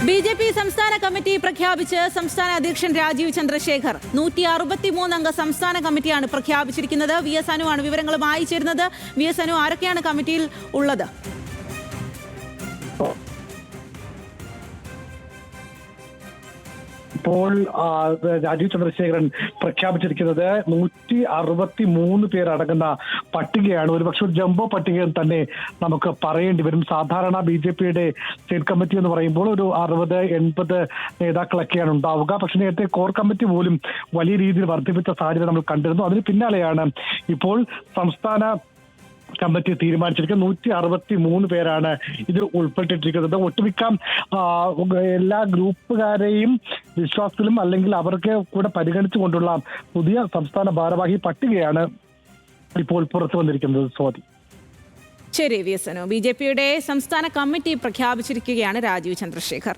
BJP സംസ്ഥാന committee പ്രഖ്യാപിച്ച് സംസ്ഥാന അധ്യക്ഷൻ രാജീവ് ചന്ദ്രശേഖർ 163 അംഗ സംസ്ഥാന കമ്മിറ്റിയാണ് പ്രഖ്യാപിച്ചിരിക്കുന്നത്. VS അനു ആണ് വിവരങ്ങളുമായി ചേരുന്നത്. VS അനു, ആരൊക്കെയാണ് കമ്മിറ്റിയിൽ ഉള്ളത്? ഇപ്പോൾ രാജീവ് ചന്ദ്രശേഖരൻ പ്രഖ്യാപിച്ചിരിക്കുന്നത് 163 പേരടങ്ങുന്ന പട്ടികയാണ്. ഒരുപക്ഷെ ഒരു ജംബോ പട്ടിക തന്നെ നമുക്ക് പറയേണ്ടി വരും. സാധാരണ BJPയുടെ സ്റ്റേറ്റ് കമ്മിറ്റി എന്ന് പറയുമ്പോൾ ഒരു 60-80 നേതാക്കളൊക്കെയാണ് ഉണ്ടാവുക. പക്ഷെ നേരത്തെ കോർ കമ്മിറ്റി പോലും വലിയ രീതിയിൽ വർദ്ധിപ്പിച്ച സാഹചര്യം നമ്മൾ കണ്ടിരുന്നു. അതിന് പിന്നാലെയാണ് ഇപ്പോൾ സംസ്ഥാന കമ്മിറ്റി തീരുമാനിച്ചിരിക്കുന്നത്. 163 പേരാണ് ഇതിൽ ഉൾപ്പെട്ടിട്ടിരിക്കുന്നത്. ഒട്ടുമിക്ക എല്ലാ ഗ്രൂപ്പുകാരെയും വിശ്വാസത്തിലും അല്ലെങ്കിൽ അവർക്ക് കൂടെ പരിഗണിച്ചുകൊണ്ടുള്ള പുതിയ സംസ്ഥാന ഭാരവാഹി പട്ടികയാണ് ഇപ്പോൾ പുറത്തു വന്നിരിക്കുന്നത്. സ്വാതി. ശരി VS അനു, BJPയുടെ സംസ്ഥാന കമ്മിറ്റി പ്രഖ്യാപിച്ചിരിക്കുകയാണ് രാജീവ് ചന്ദ്രശേഖർ.